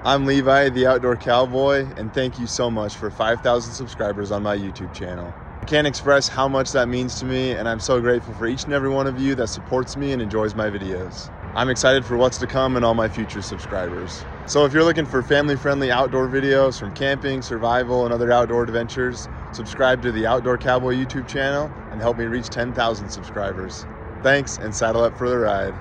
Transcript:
I'm Levi, the Outdoor Cowboy, and thank you so much for 5,000 subscribers on my YouTube channel. I can't express how much that means to me, and I'm so grateful for each and every one of you that supports me and enjoys my videos. I'm excited for what's to come and all my future subscribers. So if you're looking for family-friendly outdoor videos from camping, survival, and other outdoor adventures, subscribe to the Outdoor Cowboy YouTube channel and help me reach 10,000 subscribers. Thanks, and saddle up for the ride.